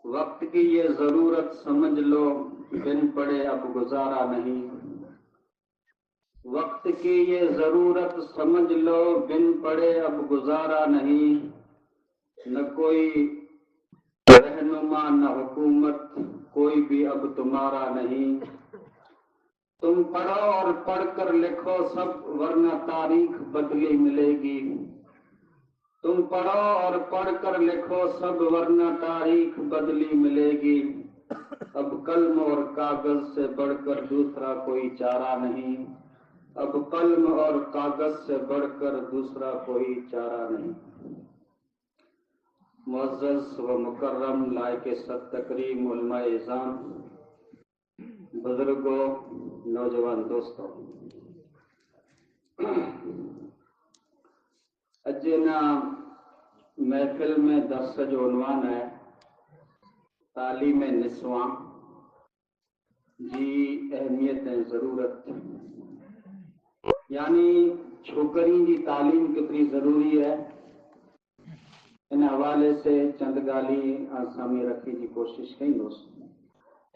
वक्त की ये जरूरत समझ लो, बिन पड़े अब गुजारा नहीं। वक्त की ये जरूरत समझ लो, बिन पड़े अब गुजारा नहीं। न कोई रहनुमा न हुकूमत, कोई भी अब तुम्हारा नहीं। तुम पढ़ो और पढ़कर लिखो सब, वरना तारीख बदली मिलेगी। तुम पढ़ो और पढ़कर लिखो सब, वरना तारीख बदली मिलेगी। अब कलम और कागज से बढ़कर दूसरा कोई चारा नहीं। अब कलम और कागज से बढ़कर दूसरा कोई चारा नहीं। मुअज़्ज़ज़ व मुकर्रम लायक सद तकरीम उलमाए इज़ाम, बुजुर्गों, नौजवान दोस्तों, अजना महफिल में दर्स जो उन्वान है तालीम निस्वां जी अहमियत ऐं ज़रूरत, यानी छोकरी की तालीम कितनी ज़रूरी है, इन हवाले से चंद गाली सामने रखने की कोशिश कई दोस्त।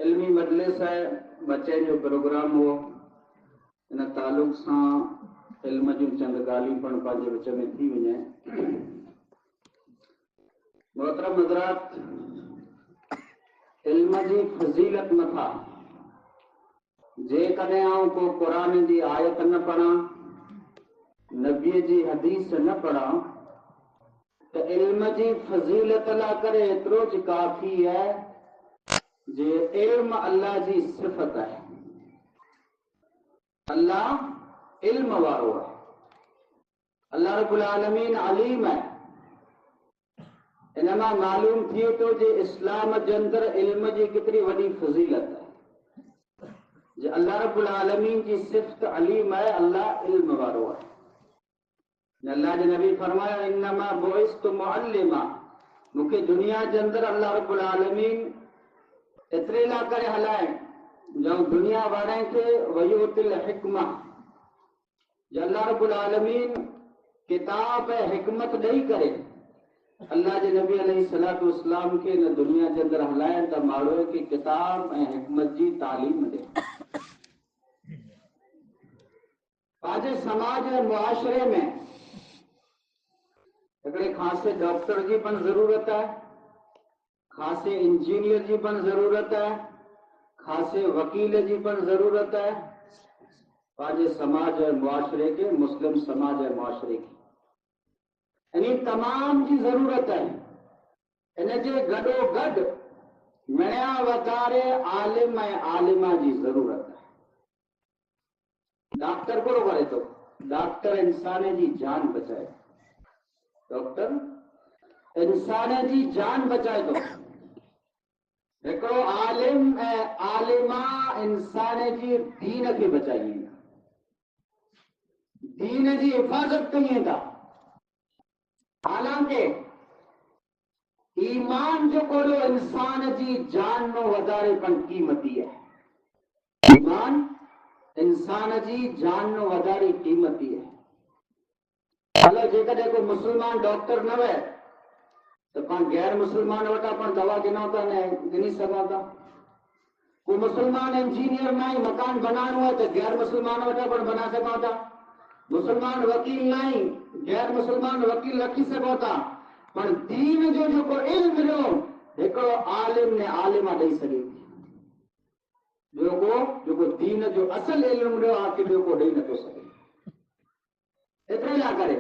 इल्मी मजलिस है, बच्चे जो प्रोग्राम हो इन ताल्लुक से इल्म जूं चंद गालियूं पण पंहिंजे विच में थी वञे। मोहतरम हज़रात, इल्म जी फज़ीलत मथा जेकॾहिं आउं को क़ुरान जी आयत न पढ़ा, नबीअ जी हदीस न पढ़ा, तो इल्म जी फज़ीलत ला करे एतिरो ज काफ़ी है जे इल्म अल्लाह जी सिफ़त है। अल्लाह इल्म वारो है, अल्लाह रब्बुल आलमीन अलीम है। इनमां मालूम थिए थो जे इस्लाम जे अंदर इल्म जी केतिरी वॾी फज़ीलत है। जे अल्लाह रब्बुल आलमीन जी सिफ़त अलीम है, अल्लाह इल्म वारो है। अल्लाह जे नबी फरमाया, इन्नमा बुइस्तु मुअल्लिमा, मूंखे दुनिया जे अंदर अल्लाह रब्बुल आलमीन एतिरे लाइ करे हलाए जो दुनिया वारनि खे वयूतिल हिकमा, जे अल्लाह रब्बुल आलमीन किताब ऐं हिकमत ॾेई करे अल्लाह जे नबी अलैहिस्सलातु वस्सलाम खे न दुनिया जे अंदर हलाइनि त माण्हूअ खे किताब ऐं हिकमत जी तालीम ॾे। पंहिंजे समाज ऐं मुआशरे में हिकिड़े ख़ासि डॉक्टर जी पण ज़रूरत है, ख़ासि इंजीनियर जी पण ज़रूरत है, ख़ासि वकील जी पण ज़रूरत है। पंहिंजे समाज ऐं मुआशरे के, मुस्लिम समाज ऐं मुआशरे की इन तमाम जी ज़रूरत है। इन जे गॾोगॾु नया वधारे आलिम ऐं आलिमा जी ज़रूरत है। डॉक्टर को करे तो डॉक्टर इंसान जी जान बचाए, डॉक्टर इंसान जी जान बचाए तो हिकिड़ो आलिम ऐं आलिमा इंसान जी दीन खे बचाईंदा, दीन जी हिफ़ाज़त कनि था। हालांकि ईमान जो कोड़ो इंसान जी जान नो वधारे पण कीमती है। ईमान इंसान जी जान नो वधारे कीमती है। हलो जेकॾहिं कोई मुसलमान डॉक्टर न हुए तो पाण गैर मुसलमान वटा पण दवा गिनो था न गिनी सघूं था। कोई मुसलमान इंजीनियर ना ही मकान बनानो है तो गैर मुसलमान वटा पण बना सघूं था। मुसलमान वकील ना ही गैर मुसलमान वकील रखी सघूं था। पर दीन जो जेको इल्म मिलियो हिकिड़ो आलिम ने आलिमा ॾेई सघे थी। जेको दीन जो असल इल्म मिलियो आहे कि ॿियो को ॾेई नथो सघे। एतिरे लाइ करे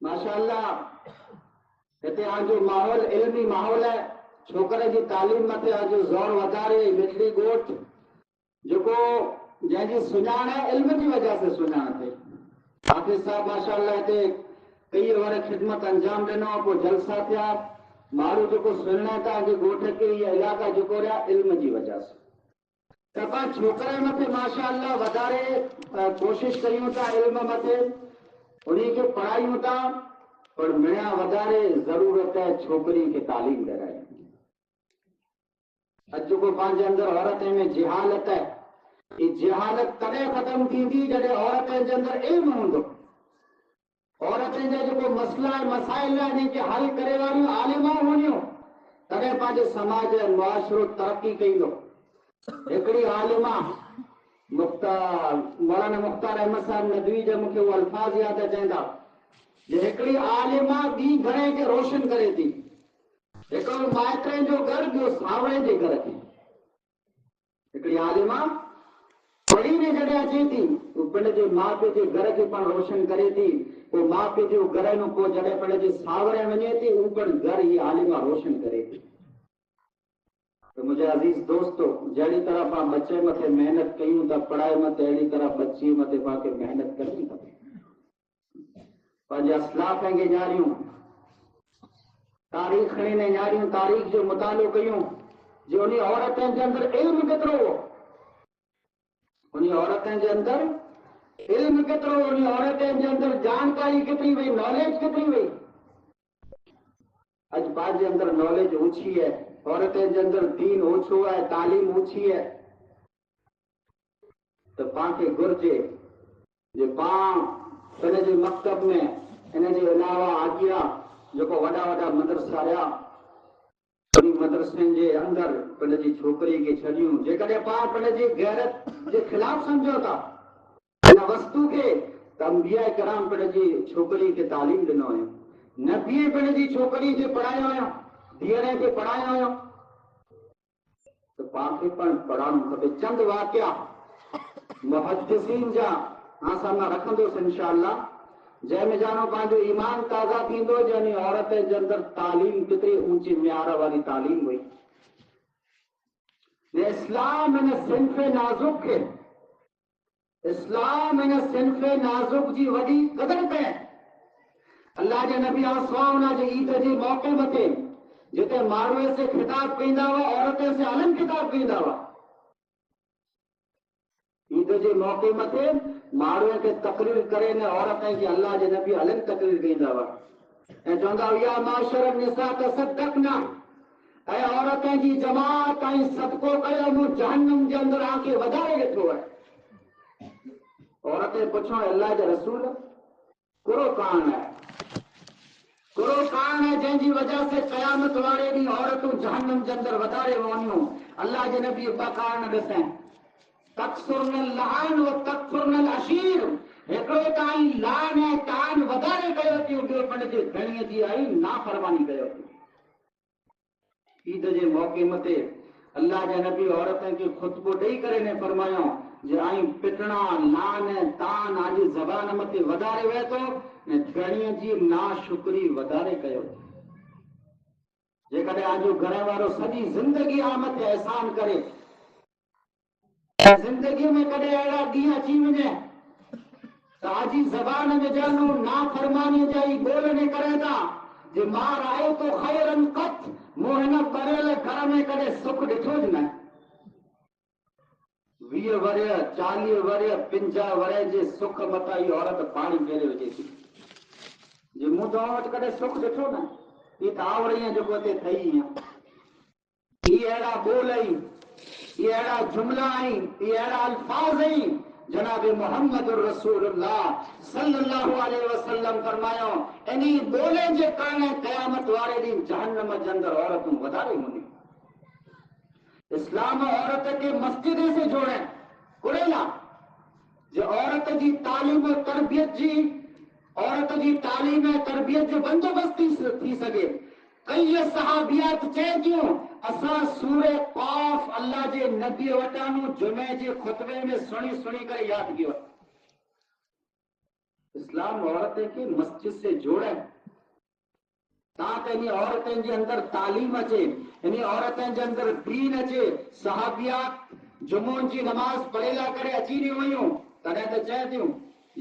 माशाअल्लाह हिते आज जो माहौल इल्मी माहौल है, छोकरे जी तालीम मथे आज जो ज़ोर वधारे मिठड़ी ॻोठ जेको जंहिंजी सुञाण है इल्म जी वजह से सुञाण थिए। हाफिज़ साहब माशाअल्लाह हिते कई वर ख़िदमत अंजाम ॾिनो, को जलसा थिया, माण्हू जेको सुञाणे था जे ॻोठ खे इहा इलाइक़ा जेको रहिया इल्म जी वजह से। त पाण छोकरे मथे माशाअल्लाह वधारे कोशिश कयूं था, इल्म मथे उन्हीं खे पढ़ायूं था, पर मिणा वधारे ज़रूरत है छोकरी खे तालीम ॾियण। अॼु जेको पंहिंजे अंदर औरत में जिहालत है, ये जिहालत तॾहिं ख़त्म थींदी जॾहिं औरत जे अंदर इल्म हूंदो। औरत जा जेको मसला ऐं मसाइल आहिनि के हल करे वारियूं आलिमा हुयूं, तॾहिं पंहिंजे समाज ऐं मुआशरो तरक़ी कईंदो। हिकिड़ी आलिमा मौलाना मुख्तार अहमद साहब नदवी जा मूंखे उहे अल्फाज़ यादि अचंदा जे हिकिड़ी आलिमा ॿी घणे खे रोशन करे थी। हिकिड़ो माइटनि जो घर, ॿियो सावरे जे घर खे। हिकिड़ी आलिमा पढ़ी ने जॾहिं अचे थी पिण जे माउ पीउ जे घर खे पाण रोशन करे थी। पोइ माउ पीउ जो घर में पोइ जॾहिं पिण जे सावरे वञे थी उहो पिण घर ही आलिमा रोशन करे थी। तो मुझे अजीज दोस्तों, जहिड़ी तरह पाण बच्चे मथे मेहनत कयूं था पढ़ाई मथे, अहिड़ी तरह बच्ची मथे पाण मेहनत करणी खपे। पंहिंजे असलाफ खे ॼाणियूं, तारीख़ ने ॼाणियूं, तारीख़ जो मुतालो कयूं जो उन औरत जे अंदर इल्म केतिरो हो, उन औरत जे अंदर इल्म केतिरो, उन औरत जे अंदर जानकारी केतिरी वई, नॉलेज केतिरी वई। अॼु पंहिंजे अंदर नॉलेज ऊची है, औरत जे अंदर दीन ओछो है, तालीम ऊची है। तो पाण खे घुर्जे जे पाण पिण जे मकतब में इन जे अलावा अॻियां जेको वॾा वॾा मदरसा रहिया, उन मदरसनि जे अंदर पिण जी छोकिरी खे छॾियूं। जेकॾहिं पाण पिण जी गैरत जे ख़िलाफ़ सम्झो था इन वस्तु खे, त अंबिया कराम पिण जी छोकिरी खे तालीम ॾिनो हुयो, नबीअ पिण जी छोकिरी खे पढ़ायो हुयो, धीअर खे पढ़ायो हुयो। तो पाण खे पण पढ़णु खपे। चंद वाक़िया मुहद्दिसीन जा असां मां रखंदुसि इंशाअल्लाह, जंहिंमें जानो पंहिंजो ईमान ताज़ा थींदो जंहिं औरत जे अंदर तालीम केतिरी ऊंची म्यार वारी तालीम हुई। इस्लाम इन सिन्फ़ नाज़ुक खे, इस्लाम इन सिन्फ़ नाज़ुक जी वॾी क़दर कए। अल्लाह जे नबी आसमां जे ईद जे मौक़े मथे जिते माण्हूअ से खिताब कईंदा हुआ, औरत से अलॻि खिताब कईंदा हुआ। ईद जे मौक़े मथे माण्हूअ खे तकरीर करे न औरत खे अल्लाह जे नबी अलॻि तकरीर कईंदा हुआ ऐं चवंदा हुआ या माशर निसा तसद्दक़ना, ऐं औरत जी जमात ऐं सदको कयो, मूं जहन्नम जे अंदर आंखे वधारे ॾिठो आहे। औरत पुछो अल्लाह जे रसूल, कहिड़ो कारण है, कहिड़ो कारण है जंहिंजी वजह से क़यामत वारे ॾींहुं औरतूं जहन्नम जे अंदर वधारे वञूं? अल्लाह जे नबी ॿ कारण ॾिसनि, तकसुरनल लान व तकफुरनल अशीर। हिकिड़ो ताईं लान ऐं तान वधारे कयो थियो, ॿियो पिण जे घणीअ जी आई नाफ़रमानी कयो थियो। ईद जे मौक़े मथे अल्लाह जे नबी औरतनि खे ख़ुतबो ॾेई करे ने फरमायो जे आई पिटणा लान ऐं तान आज ज़बान मथे वधारे वियो थो ऐं घणीअ जी नाशुक्री वधारे कयो। जेकॾहिं आजो घर वारो सॼी ज़िंदगी आ मथे एहसान करे, ज़िंदगी में कॾहिं अहिड़ा ॾींहं अची वञे त आजी ज़बान में ॼाणो नाफ़रमानीअ जा ई ॿोल ने करे था जे मां रायो तो ख़ैरन क़त, मूं हिन ॿरियल घर में कॾहिं सुख ॾिठो ज न। 20 वर 40 वर 50 वर जे सुख मथां ई औरत पाणी फेरे विझे थी जे मूं तव्हां वटि कॾहिं सुख ॾिठो न। ही त आवड़ीअ जेको हिते ठही आहे, ही अहिड़ा ॿोल आहिनि, ये अहिड़ा जुमला आहिनि, ये अहिड़ा अल्फाज़ आहिनि। जनाब मोहम्मद रसूलुल्लाह सल्लल्लाहु अलैहि वसल्लम फरमायो इन्ही ॿोले जे कारण क़यामत वारे ॾींहुं जहन्नम जे अंदर औरतूं वधारे हूंदियूं। इस्लाम औरत के मस्जिद से जोड़े कुरेला जो औरत जी तालीम और तरबियत जी, औरत जी तालीम ऐं तरबियत जो बंदोबस्त थी सघे। कई सहाबियात चए थियूं असां सूरे क़ाफ अल्लाह जे नबी वटां जुमे जे खुतबे में सुणी सुणी करे यादि कयो। इस्लाम औरत के मस्जिद से जोड़े ताकि इन औरतनि जे अंदर तालीम अचे, इन औरतनि जे अंदर दीन अचे। सहाबियात जुमो जी नमाज़ पढ़ेला करे अची रही हुयूं तॾहिं त चए थियूं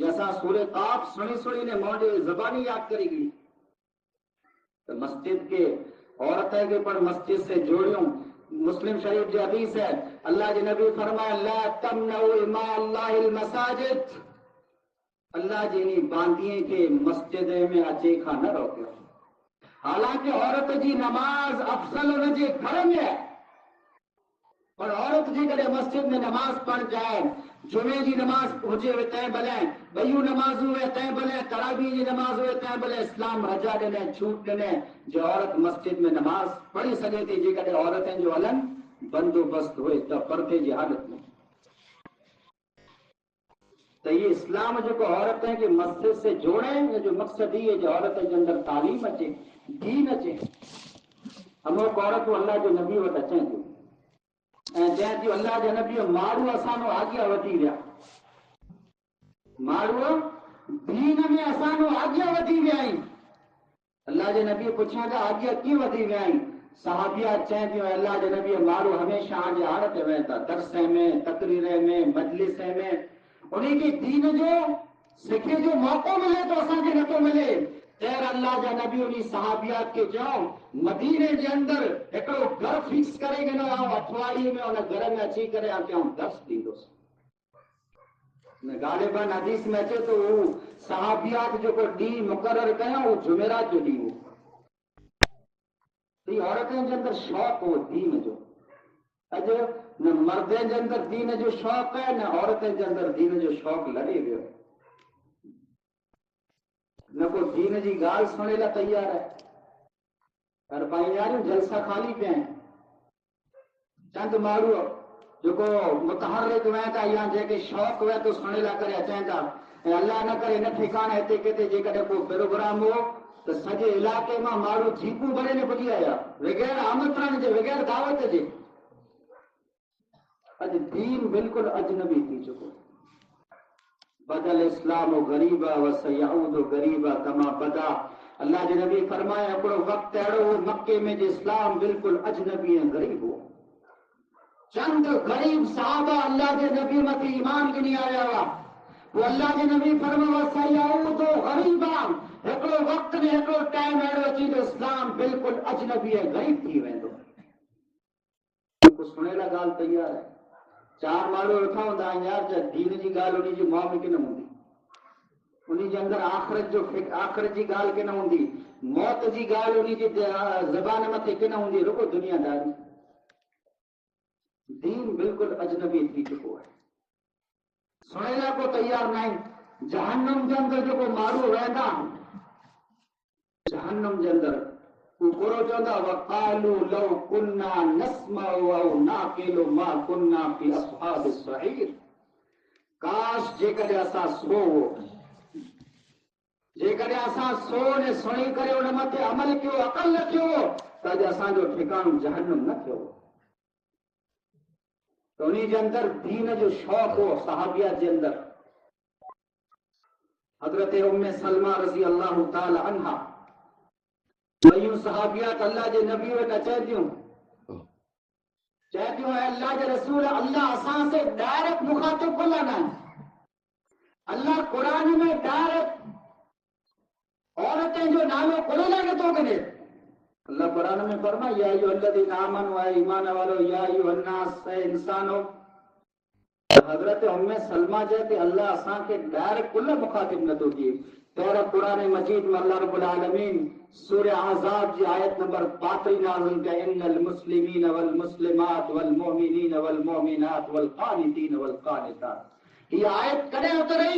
असां सूरे क़ाफ सुणी सुणी ने मोढे ज़बानी यादि करी गई। तो मस्जिद के औरत के पर मस्जिद से जोड़ियों। मुस्लिम शरीफ जो हदीस है, अल्लाह के नबी फरमाया ला तमनउ इमा अल्लाहिल मसाजिद, अल्लाह जी बांदिए के मस्जिद में अचे खां न रोकियो। हालांकि औरत जी नमाज अफसल हुनजे घर में है, और औरत जेकॾहिं मस्जिद में नमाज पढ़ जाए, जुमे जी नमाज हुजे तंहिं भले, ॿियूं नमाज़ूं हुए तंहिं भले, तरावी जी नमाज हुए तंहिं भले, इस्लाम रजा ॾिने, छूट ॾिने जो औरत मस्जिद में नमाज पढ़ी सघे थी जेकॾहिं औरतुनि जो हलनि बंदोबस्त हुए त पर्दे जी हालत में। तो ये इस्लाम जो औरतें के मस्जिद से जोड़े जो मकसद ही है जो औरतें के अंदर तालीम अचे, दीन अचे। अमुक औरत को अल्लाह जो नबी वटि अचनि थियूं ऐं चवनि थियूं अल्लाह जे नबी माण्हू असांजो आॻियां वधी विया, माण्हू दीन में असांजो आॻियां वधी विया आहिनि। अल्लाह जे नबी पुछां था आॻियां कीअं वधी विया आहिनि? सहाबिया चवनि थियूं अल्लाह जे नबी माण्हू हमेशह आगे हाणे ते वहनि था, दर्स में, तकरीर में, मजलिस में, उन्हीं के दीन जो सिखे जो मौको मिले तो असांखे नथो मिले। तैर अल्लाह जा नबी उन्हीं सहाबियात के चऊं मदीने जे अंदर हिकिड़ो घर फिक्स करे ॾिनो ऐं अठवाड़ीअ में उन घर में अची करे कयूं दर्स ॾींदुसि। गालिबन हदीस में अचे तो वो सहाबियात जो ॾींहुं मुक़रर कयूं वो जुमेरात जो ॾींहुं हो। औरतुनि जे अंदर शौक़ हो दीन जो। अॼु न मर्दनि जे अंदर दीन जो शौक़ है, न औरतुनि जे अंदर दीन जो शौक़ लड़े वियो। न को दीन जी ॻाल्हि सुणे लाइ तयार है। पर पाईंदारियूं जलसा खाली पिया आहिनि। चंद माण्हू जेको मुतहरिक वहे था या जेके शौक़ वहे तो सुणे लाइ करे अचनि था ऐं अल्लाह न करे इन ठिकाणे हिते किथे जेकॾहिं को प्रोग्राम हो तो सॼे इलाइक़े मां माण्हू जीपूं भरे न पुॼी आया बग़ैर आमंत्रण जे, बग़ैर दावत जे। अॼु दीन बिल्कुलु अजनबी थी चुको। बदल इस्लाम गरीबा व सयाऊद गरीबा कमा बदा। अल्लाह जे नबी फरमाया हिकिड़ो वक़्तु अहिड़ो हो मक्के में जो इस्लाम बिल्कुलु अजनबी ऐं गरीब हो। चंद गरीब साहबा अल्लाह जे नबी मथे ईमान गिनी आया हुआ। वो अल्लाह जे नबी फरमाया सयाऊद गरीबा, हिकिड़ो वक़्तु में हिकिड़ो टाइम अहिड़ो अची जो इस्लाम बिल्कुलु अजनबी ऐं गरीब थी वेंदो। सुणे लाइ ॻाल्हि तयार है। चार माण्हू वेठा हूंदा यार जा दीन जी ॻाल्हि उन्हीं जी मुंहं में की न हूंदी, उन्हीं जे अंदर आख़िरत जी ॻाल्हि की न हूंदी, मौत जी ॻाल्हि उन्हीं जी ज़बान मथे की न हूंदी, रुगो दुनियादारी। दीन बिल्कुलु अजनबी थी चुको है। सुणे लाइ को तयार न आहिनि। जहन्नम जे अंदर जेको माण्हू रहंदा, जहन्नम जे अंदर ऊपरो चवंदा वक़ालू लौ कुन्ना नस्मउ औ नाक़िलु मा कुन्ना फी अस्हाब सईर। काश जेकॾहिं असां सो जेकॾहिं असां सो ने सुणी करे उन मथे अमल कयो, अकल न कयो त अॼु असांजो ठिकाणो जहन्नम न थियो। तो उन्हीं जे अंदर दीन जो शौक़ हो सहाबिया जे अंदर। हजरत उम्मे सलमा रज़ी अल्लाह ताला अन्हा ॿियूं सहाबियात अल्लाह जे नबी वटि अचे थियूं, चए थियूं अल्लाह जे रसूल अल्लाह असां से डायरेक्ट मुखातिब कोन आहे। अल्लाह कुरान में डायरेक्ट औरतें जो नालो कोन नथो करे। अल्लाह कुरान में फरमाए या अय्युहल्लज़ीना आमनू ईमान वारो या अय्युहन्नास इंसानो। हजरत उम्मे सलमा चए थी अल्लाह असांखे डायरेक्ट कुल मुखातिब नथो थिए। तौर कुरान मजीद में अल्लाह रब्बुल आलमीन सूरह अहज़ाब जी आयत नंबर 35 नाज़िल कई इन्नल मुस्लिमीन वल मुस्लिमात वल मुमिनीन वल मुमिनात वल क़ानितीन वल क़ानितात। ये आयत कॾहिं उतरी?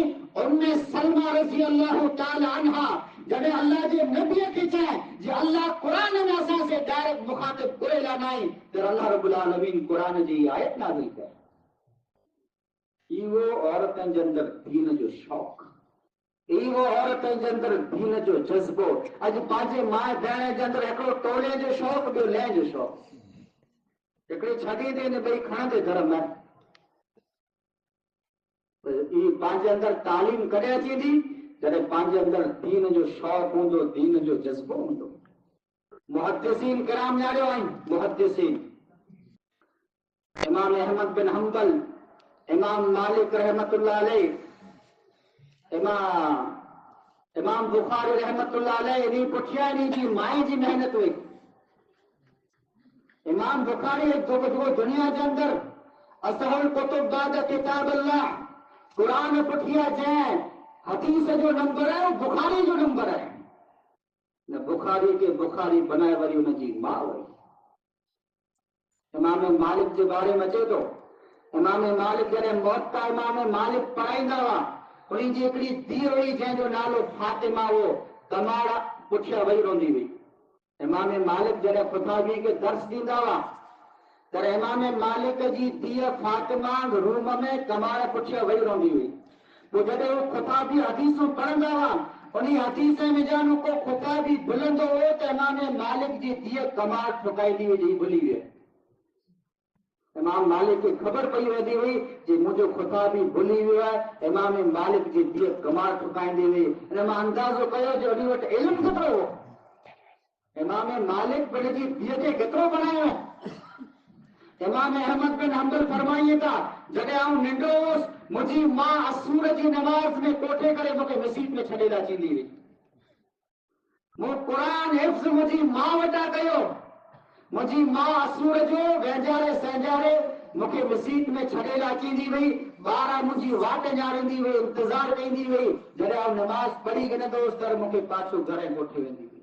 उम्मे सलमा रज़ी अल्लाह ताला अन्हा जॾहिं अल्लाह जे नबी खे चए जे अल्लाह कुरान में असां से डायरेक्ट मुखातिब करेला नहीं, फिर अल्लाह रब्बुल आलमीन कुरान जी आयत नाज़िल कई। इहो औरतुनि जे अंदर दीन जो शौक़, इहो औरतुनि जे अंदर दीन जो जज़्बो। अॼु पंहिंजे माए भेण जे अंदर हिकिड़ो टोले जो शौक़, ॿियो लह जो शौक़। हिकिड़ी छॾी दे न ॿई खणंदे घर में। इहो पंहिंजे अंदर तालीम कॾहिं अची थी? जॾहिं पंहिंजे अंदर दीन जो शौक़ हूंदो, दीन जो जज़्बो हूंदो। मुहद्दिसीन किराम ॼाणियो आहिनि। मुहद्दिसीन इमाम अहमद बिन हंबल, इमाम मालिक रहमतुल्लाह अलैह, इमाम बुखारी रहमतुल्लाह अलैह, इन्हीं पुठियां इन्हीं जी माए जी मेहनत हुई। इमाम बुखारी जो दुनिया के अंदर असहुल कुतुब बाद किताब अल्लाह कुरान पुठिया जैं हदीस जो नंबर है वो बुखारी जो नंबर है। न बुखारी के बुखारी बनाए वरी उन जी मां हुई। इमाम इमाम मालिक के बारे में अचे तो इमाम मालिक जॾहिं मौत था इमाम मालिक पढ़ाईंदा हुआ उन्हीं जी हिकिड़ी धीउ हुई जंहिंजो नालो फातिमा हो कमाड़ा पुठियां वेही रहंदी हुई। इमाम मालिक जॾहिं ख़ुताबी खे दर्स ॾींदा हुआ त इमाम मालिक जी धीउ फातिमा रूम में कमाड़ पुठियां वेही रहंदी हुई। पोइ जॾहिं उहो ख़ुताबी हदीसूं पढ़ंदा हुआ उन हदीस में ॼाणो को ख़ुताबी भुलंदो हो त इमाम मालिक जी धीउ कमाड़ ठुकाईंदी हुई भुली वियो। इमाम मालिक खे ख़बर पई वेंदी हुई कि मुझे ख़ुताबी भुली वियो आहे। इमाम मालिक जी धीउ कमाड़ ठुकाईंदी हुई। इन मां अंदाज़ो कयो जो उन वटि इल्मु केतिरो हो। इमाम मालिक पिण जी धीउ खे केतिरो बणायो। इमाम अहमद बिन हंबल फरमाइनि था जॾहिं आउं नंढो हुउसि मुंहिंजी मां असूर जी नमाज़ में कोठे करे मूंखे मस्जिद में छॾे लाचींदी हुई। मूं क़ुरान हिफ्ज़ मुंहिंजी मां वटां कयो। मुझी मां असूर जो वेझारे संजारे मूंखे मस्जिद में छॾे लाचींदी हुई। ॿार मुंहिंजी वाट ञाणींदी हुई इंतज़ार कंदी हुई जॾहिं आउं नमाज़ पढ़ी गिनंदोसि त मूंखे पाछो घर कोठे वेंदी हुई।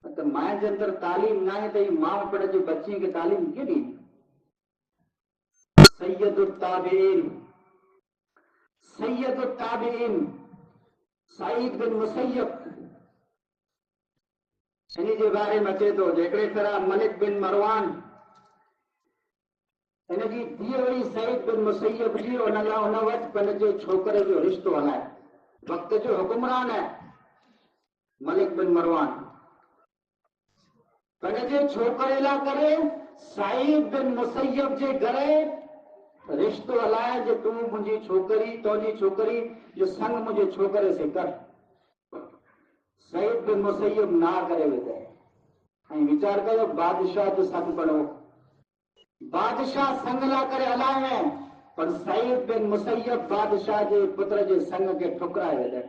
त मां जे अंदरि तालीम न आहे त मां पिण जे बच्चे खे तालीम कीअं ॾींदी। सैयद ताबीन सईद बिन मुसय्यब इन जे बारे में अचे थो जेकॾहिं तरह मलिक बिन मरवान इन जी धीउ हुई सईद बिन मुसय्यब जी उन वटि पंहिंजे छोकिरे जो रिश्तो हलाए। वक़्त जो हुकुमरान है मलिक बिन मरवान पंहिंजे छोकिरे लाइ करे सईद बिन मुसय्यब जे घरे रिश्तो हलाए जो तूं मुंहिंजी छोकिरी तुंहिंजी छोकिरी जो संग मुंहिंजे छोकिरे से कर। सईद बिन मुसय्यब ना करे वेठे ऐं वीचार कयो बादशाह जो संग बणो। बादशाह संग ला करे हलाए पर सईद बिन मुसय्यब बादशाह जे पुत्र जे संग के ठुकराए वेठे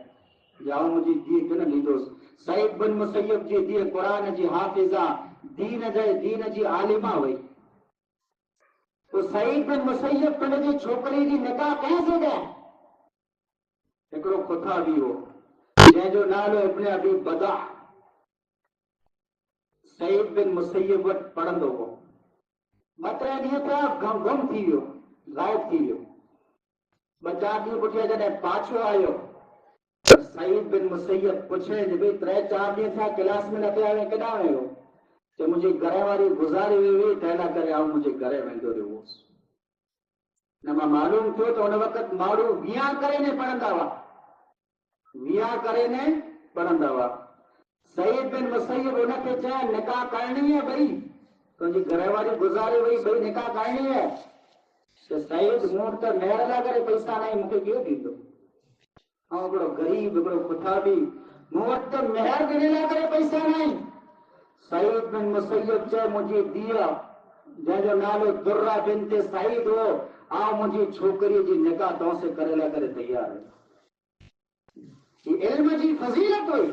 जाओ मुंहिंजी धीउ खे न ॾींदोसि। सईद बिन मुसय्यब जी धीउ क़ुरान जी हाफ़िज़ा दीन जी आलिमा हुई। तो सईद बिन मुसय्यब पंहिंजी छोकिरी जी निकाह कंहिं से कया। हिकिड़ो ख़ुताबी हो जंहिंजो नालो इब्न अबी बदा सईद बिन मुसय्यब वटि पढ़ंदो हो। ॿ-टे ॾींहं थिया गुम थी वियो गायब थी वियो। 2-4 ॾींहं पुठियां जॾहिं पाछो आयो त सईद बिन मुसय्यब पुछे भई 3-4 ॾींहं थिया क्लास में न पिया केॾांहुं वियो त मुंहिंजी घर वारी गुज़ारे वई हुई तंहिं लाइ करे आउं मुंहिंजे घर वेंदो रहियो हुउसि। न मां मालूम थियो त हुन वक़्तु माण्हू विया करे ने पढ़ंदा हुआ सईद बिन मुसय्यब उनखे चयो निकाह करणी है भई तुंहिंजी घरवारी गुज़ारे वई भई निकाह करणी है त सईद मूं वटि त मेहर लाइ करे पैसा न आहे मूंखे केरु ॾींदो। ऐं हिकिड़ो ग़रीब हिकिड़ो ख़ुताबी मूं वटि त मेहर ॾियण लाइ करे पैसा न आहे। सईद बिन मुसय्यब चयो मुंहिंजी धीउ जंहिंजो नालो दुर्रा बिन्त सईद हो आउं मुंहिंजी छोकिरीअ जी निकाह तव्हां करे लाइ करे तयार आहियां। इल्म जी फज़ीलत हुई।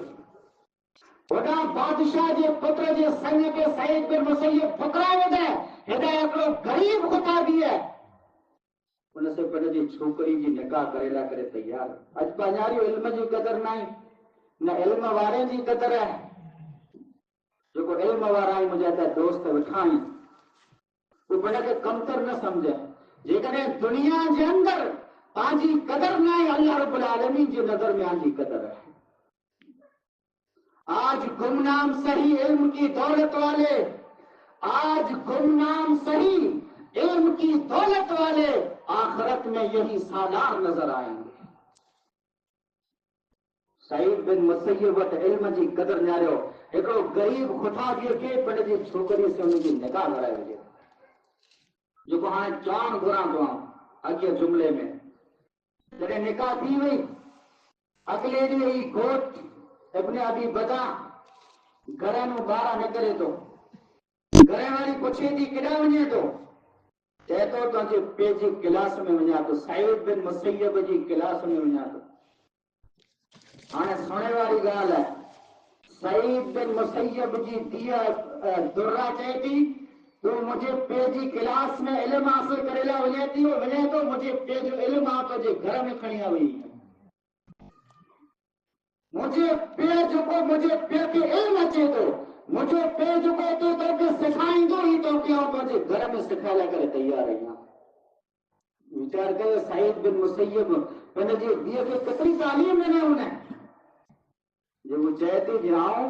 वॾा बादशाह जे पुत्र जे संग के सईद बिन मुसय्यब ठुकराए वेठा हेॾा हिकिड़ो गरीब ख़ुताबी है उन से पंहिंजी छोकिरी जी निकाह करे लाइ करे तयार। अॼु पंहिंजारी इल्म जी क़दर न आहे न इल्म वारे जी क़दर आहे। जेको इल्म वारा आहिनि मुंहिंजा त दोस्त वेठा आहिनि उहे पिण खे कमतर न सम्झे। जेकॾहिं दुनिया जे अंदरि पंहिंजी क़दर न आहे अल्लाह रब्बुल आलमीन जी नज़र में आंजी क़दर है। आज गुमनाम सही इल्म की दौलत वाले आज गुमनाम सही इल्म की दौलत वाले आखिरत में यही सालार नजर आएंगे। सईद बिन मुसय्यब वटि इल्म जी क़दर न्यारियो हिकिड़ो गरीब ख़ुताबीअ खे पंहिंजी छोकिरीअ से हुनजी निकाह कराए विझे जेको हाणे चवणु घुरां थो अॻे जुमिले में जॾहिं निकाह थी वई अॻिले ॾींहुं ई घोट इब्न अबी बदा घर मां ॿाहिरां निकिरे थो। घर वारी पुछे थी केॾांहुं वञे थो चए थो तुंहिंजे पीउ जी क्लास में वञा थो सईद बिन मुसय्यब जी क्लास में वञा थो। हाणे सुणे वारी ॻाल्हि आहे सईद बिन मुसय्यब जी धीउ दुर्रा चए थी तूं मुंहिंजे पीउ जी क्लास में इल्मु हासिल करे लाइ वञे थो मुंहिंजे पीउ जो इल्मु आहे तुंहिंजे घर में खणी वई मुंहिंजे पीउ जेको मुंहिंजे पीउ खे इल्मु अचे थो मुंहिंजो पीउ जेको तोखे सेखारींदो ई तोखे आऊं तुझे घर में सिखाया करे तैयार आहियां। वीचार कयो सईद बिन मुसय्यब पंहिंजी धीअ खे केतिरी तालीम ॾिनी हुन, जेको चए थी ॼाऊं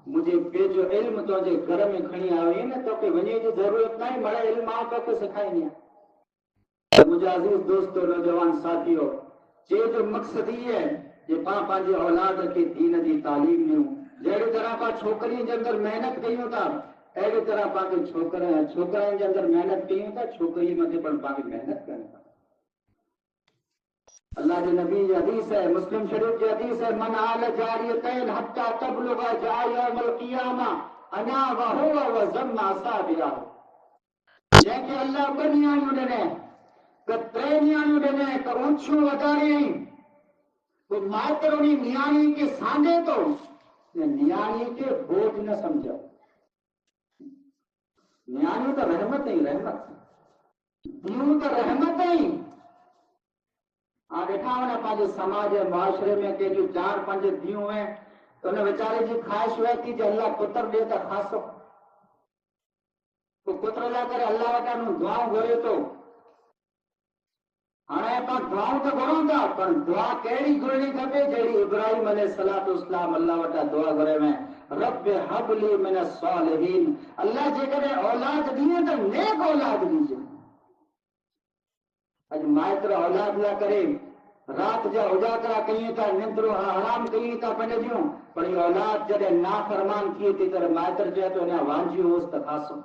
मुंहिंजे पीउ जो इल्मु तुंहिंजे घर में खणी आयो आहीं न, तोखे वञण जी ज़रूरत न आहे, बड़ा इल्मु मां तोखे सेखारींदी आहियां। मुंहिंजा अज़ीज़ दोस्तो नौजवान साथियो, चए जो मक़सद ई है कि पां पंहिंजे औलाद खे दीन जी तालीम ॾियूं। जहिड़ी तरह पां छोकिरीअ जे अंदरि महिनत कयूं था, अहिड़ी तरह पाण छोकिरनि जे अंदरि महिनत कयूं था, छोकिरीअ मथे पण पाण महिनत कयूं था। अल्लाह के नबी की हदीस है, मुस्लिम शरीफ की हदीस है, मन आल जारियतैन हत्ता तबलुगा यौमल क़ियामा अना व हुवा व ज़म्मा असाबिया। जंहिंखे अल्लाह ॿ नियाणियूं ॾिने, त टे नियाणियूं ॾिने, त ऊंचियूं वधारियईं, तो माइत्र उन नियाणी के सांडे तो, नियाणी के बोझ न समझो। नियाणी तो रहमत ही रहमत, दियूं तो रहमत ही। ॾिठा वञे पंहिंजे समाज मुआशरे में कंहिंजूं 4-5 धीअरूं आहिनि, त उन वीचारे जी ख़्वाहिश उहा थी जो अल्लाह पुत्र ॾे त ख़ासो, पोइ पुत्र लाइ करे अल्लाह वटां दुआऊं घुरे थो। हाणे पाण दुआऊं त घुरूं था, पर दुआ कहिड़ी घुरणी खपे जहिड़ी इब्राहिम अलैहिस्सलाम अल्लाह वटां दुआ घुरे में, रब हबली मिन सालिहीन, अल्लाह जेकॾहिं औलाद ॾिए त नेक औलाद ॾिजे। अॼु माइत्र औलाद लाइ करे रात जा उजागरा कयूं था, निंद्रो हराम कयूं था पंहिंजे जूं, पर इहा औलाद जॾहिं नाफ़रमान थिए थी त माइत्र चए थो अञा वांझी होसि त खासो,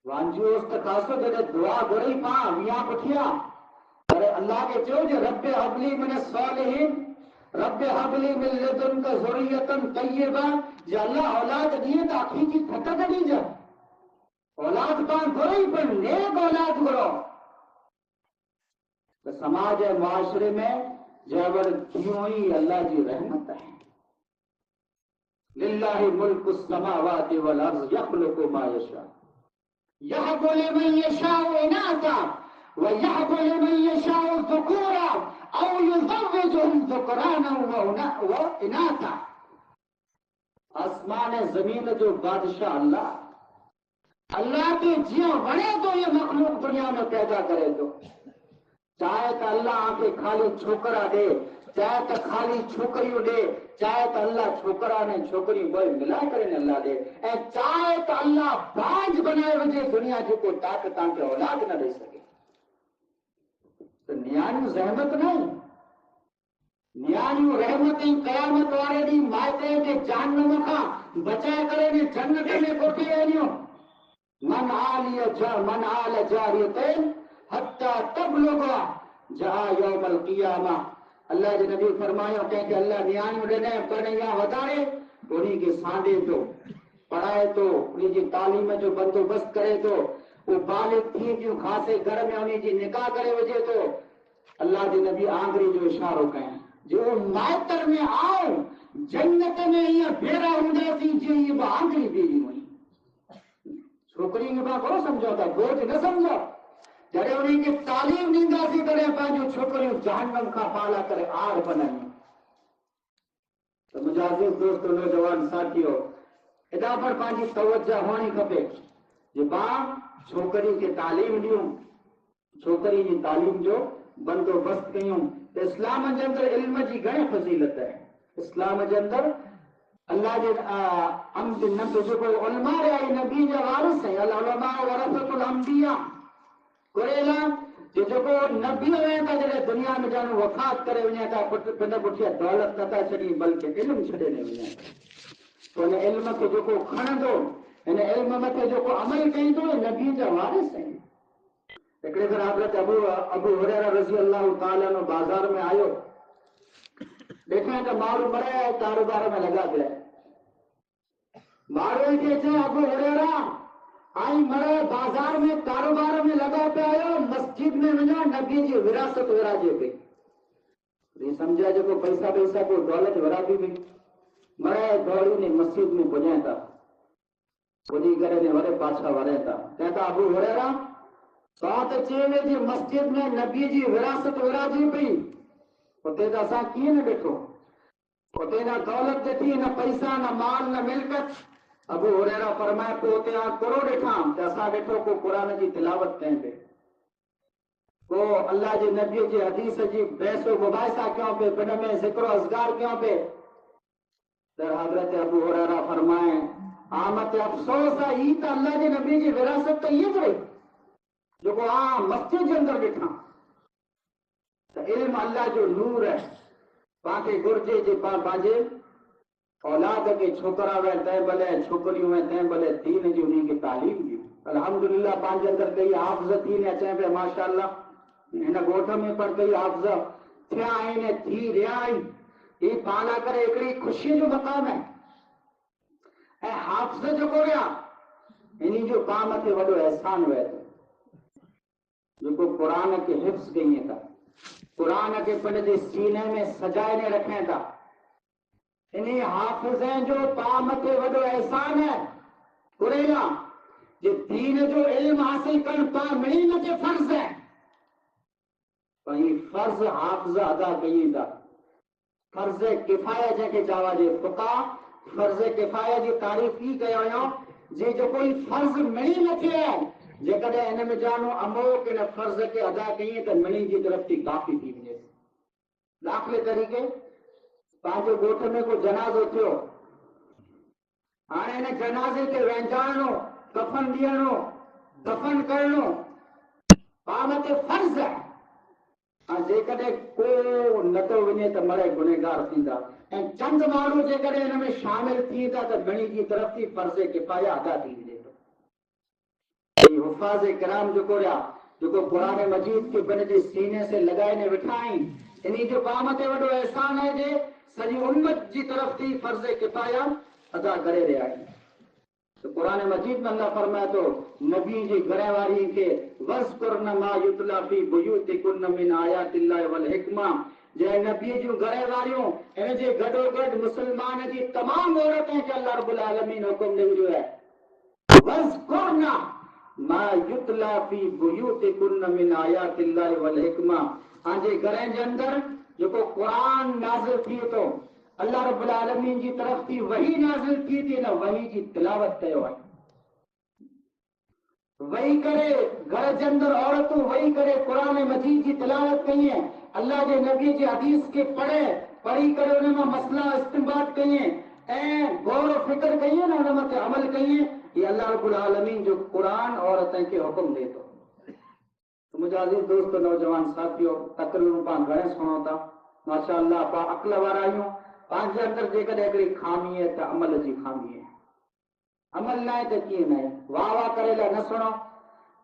वांझी होसि त खासो, जॾहिं दुआ घुरई पां विया पुठियां, पर अल्लाह खे चयो जे रब हबली मिन सालिहीन, रब हबली मिन लदुनका ज़ुर्रियतन तय्यबा, जे अल्लाह औलाद ॾिए त अखी जी ठटक ॾिजे। औलाद पाण घुरई पर नेक औलाद घुरो। तो समाज है मुआशरे में जबर धीओं ही अल्लाह की रहमत है। लिल्लाहि मुल्कु समावाति वल अर्ज़ यख़्लुक़ु मा यशा यहबु लिमन यशाउ इनासा व यहबु लिमन यशाउ ज़ुकूरा औ युज़व्विजुहुम ज़ुकराना व इनासा। आसमान ज़मीन जो बादशाह अल्लाह, अल्लाह के जियो वणे तो ये मखलूक दुनिया में पैदा करे तो, चाहे तो अल्लाह आके खाली छोकरा दे, चाहे तो खाली छोकरियों दे, चाहे तो अल्लाह छोकरा ने छोकरी बोल मिला करे अल्लाह दे, चाहे तो अल्लाह बाज बनाए वजे दुनिया जो को ताकत ताके औलाद न दे सके। तो नियाणियूं रहमत नहीं, नियाणियूं रहमत ही कयामत वारे दी माइटे के जहन्नम खां बचाए करे ने जन्नत में कोठी वेंदियूं। मन आल जारियतैन हत्ता तबलुगा जा यौमल क़ियामा। अल्लाह जे नबी फरमायो कंहिंखे अल्लाह नियाणियूं ॾिने पर या वधारे उन्हीं के सांडे तो, पढ़ाए तो, उन्हीं जी तालीम जो बंदोबस्त करे तो, वो बालिग थी थियूं खासे घर में उन्हीं जी निकाह करे वजे तो, अल्लाह जे नबी आंगरी जो इशारो कयनि जो माइतर में आओ जन्नत में ईअं भेरा हूंदासीं जीअं इहे आंगरी बीवी हुई। छोकिरी खे पाण थोरो सम्झो था, बोझ न सम्झो। जॾहिं उन्हीं खे तालीम ॾींदासीं तॾहिं पंहिंजूं छोकिरियूं जहन्नम खां पाला करे आड़ बननि। तो मुंहिंजा अज़ीज़ दोस्त नौजवान साथियो, हेॾा पर पंहिंजी तवज्जो हुअणी खपे जे पाण छोकिरी खे तालीम ॾियूं, छोकिरी जी तालीम जो बंदोबस्त कयूं। तो इस्लाम जे अंदरि इल्म जी घणी फज़ीलत आहे। इस्लाम जे अंदरि अल्लाह जे नबी जेको उलमा आहे नबी जा वारिस आहे, अल उलमा वरसतुल अंबिया, कुरेला जे जेको नबी हुए था जॾहिं दुनिया में ॼण वफ़ात करे वञे था, पिन पुठियां दौलत नथा छॾी बल्कि इल्मु छॾे ॾे वञे। तो हिन इल्म खे जेको खणंदो, हिन इल्म मथे जेको अमल कंदो, नबी जा वारिस आहिनि। हिकिड़े भेरे हज़रत अबू हुरैरा रज़ी अल्लाह ताला अन्हु बाज़ार में आयो, ॾिठईं त माण्हू मरे कारोबार में लॻा पिया। माण्हू खे चयो अबू हुरैरा आई मरे बाज़ार में कारोबार में लॻा पिया आहियो, मस्जिद में वञो नबी जी विरासत विराजे पई। सम्झाए जेको पैसा को दौलत विराबी पई, मरे दौड़ी ने मस्जिद में पुॼाए था, पुॼी करे ने वरे पाछा वरे था। चए था अबू हुरैरा तव्हां त चयो जी मस्जिद में नबी जी विरासत विराजे पई, उते त असां कीअं न ॾिठो, उते न दौलत ॾिठी, न पैसा, न माल, न मिल्कत, अबू हुरैरा फरमाए पोते आ करो ॾिठा त असां ॾिठो को क़ुरान जी तिलावत कयूं पे, को अल्लाह जे नबी जी हदीस जी बहसो मुबाहिसा कयूं पे, बिन में ज़िक्र अज़गार कयूं पे। त हज़रत अबू हुरैरा फरमाए आमत अफ़सोस आहे ही त अल्लाह जे नबी जी विरासत त इहे रही जेको मस्जिद जे अंदर ॾिठा त इल्म अल्लाह जो नूर है। पांखे घुर्जे जे पंहिंजे औलाद के छोकरा वे तंहिं भले छोकरियूं वे तंहिं भले दीन जी उन्हीं के तालीम ॾियूं। अल्हम्दुलिल्लाह पंहिंजे अंदर कई हाफ़िज़ थी ने अचनि पिया माशाअल्लाह, हिन ॻोठ में पण कई हाफ़िज़ थिया आहिनि, थी रहिया आहिनि। ही पाण करे हिकिड़ी ख़ुशीअ जो मक़ाम है। ऐं हाफ़िज़ जेको विया इन्हीं जो पाण मथे वॾो एहसान वहे थो, जेको क़ुरान के हिफ्ज़ कईं था, क़ुरान के पंहिंजे सीने में सजाए ने रखें था। इन्हीं हाफ़िज़ जो पाण मथे वॾो एहसान है। कुरेला जे दीन जो इल्म हासिल करण पाण मिली नथे फर्ज़ है, पर ही फर्ज़ हाफ़िज़ अदा कईं था। फर्ज़ किफ़ाया जंहिंखे चवा जे फुक़हा फर्ज़ किफ़ाया जी तारीफ़ ई कयो हुयो जे जो कोई फर्ज़ मिली नथे आहे, जेकॾहिं हिन में जानो अमोक इन फर्ज़ के अदा कईं त मिली जी तरफ़ थी काफ़ी थी वञे। दाख़िले तरीक़े पंहिंजे ॻोठ में को जनाज़ो थियो, हाणे हिन जनाज़े खे वहिचाइणो, कफ़न ॾियणो, दफ़न करणो पाण ते फर्ज़ आहे। ऐं जेकॾहिं को नथो वञे त मरे गुनहगार थींदा, ऐं चंद माण्हू जेकॾहिं हिन में शामिल थी था त ॿिनी जी तरफ़ थी फर्ज़ किफ़ाया अदा थी वञे थो। हुफ़ाज़ किराम जेको रहिया, जेको क़ुरान मजीद के पंहिंजे सीने से लगाए ने वेठा आहिनि, इन्हीं जो पाण ते वॾो एहसान है जे सॼी उम्मत जी तरफ़ थी फर्ज़ किफ़ाया अदा करे रहिया आहिनि। तो कुरान मजीद में अल्लाह फरमाए तो नबी जी घरे वारी के वज़कुरन मा युतला फी बुयूतिकुन मिन आयातिल्लाहि वल हिकमा, जे नबी जी घरे वारियूं इन जे गॾो गॾु मुसलमान जी तमाम औरतें के अल्लाह रब्बुल आलमीन हुकुम ॾिनो है वज़कुरन मा युतला फी बुयूतिकुन मिन आयातिल्लाहि वल हिकमा। आजे घरे जे अंदर जेको कुरान नाज़िल थी तो अल्लाह रब्बुल आलमीन जी तरफ थी वही नाज़िल थी थी न वही जी तिलावत कयो आहे। वही करे घर जे अंदर औरतूं वही करे कुरान मजीद जी तिलावत कई है, अल्लाह जे नबी जी हदीस के पढ़ी करे उन में मसला इस्तिंबात कई है ऐं गौर फिक्र कई है ना, उन मथे अमल कई है। ये अल्लाह रब्बुल आलमीन जो कुरान औरतन के हुक्म दे तो। तो मुझे अजीज दोस्त नौजवान साथियों, तकरीबन पाण घणे सुनो था माशाअल्लाह, पा अक़ल वारा आहियूं। पंहिंजे अंदर जेकॾहिं हिकिड़ी खामी है त अमल जी खामी है। अमल न आहे त कीअं न आहे, वाह वाह करे लाइ न सुणो,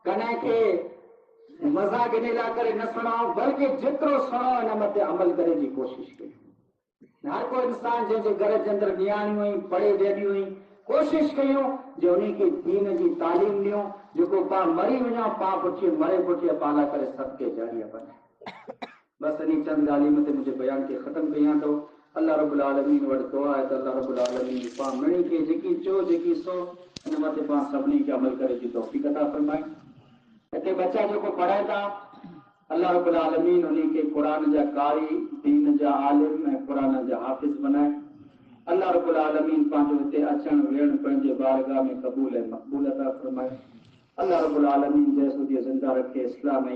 कॾहिं खे मज़ाक इन लाइ करे न सुणाओ, बल्कि जेतिरो सुणो हिन मथे अमल करे जी कोशिश कयूं। हर को इंसान जंहिंजे घर जे अंदर नियाणियूं हुई पढ़े वेंदियूं हुई, कोशिश कयूं जो उन्हीं खे दीन जी तालीम ॾियूं, जेको पाण मरी वञा पाण पुठीअ मरे पुठीअ पाला करे सदके जारिया बने। बस इन चंद ॻाल्हियुनि ते मुंहिंजे बयान खे ख़त्म कयां थो। अल्लाह रब्बुल आलमीन वटि दुआ है त अल्लाह रब्बुल आलमीन पाण मिणी खे जेकी चो जेकी सो हिन मथे पाण सभिनी खे अमल करे जी तौफ़ीक़ अता फरमाए। हिते बच्चा जेको पढ़नि था अल्लाह रब्बुल आलमीन उन्हीं खे क़ुरान जा कारी, दीन जा आलिम ऐं क़ुरान जा हाफ़िज़ बनाए। अल्लाह रब्बुल आलमीन पंहिंजो हिते अचणु वेहणु पंहिंजे बारगाह में क़बूल ऐं मक़बूल अता फरमाए। अल्लाह रब्बुल आलमीन जैसो ज़िंदा रखे इस्लाम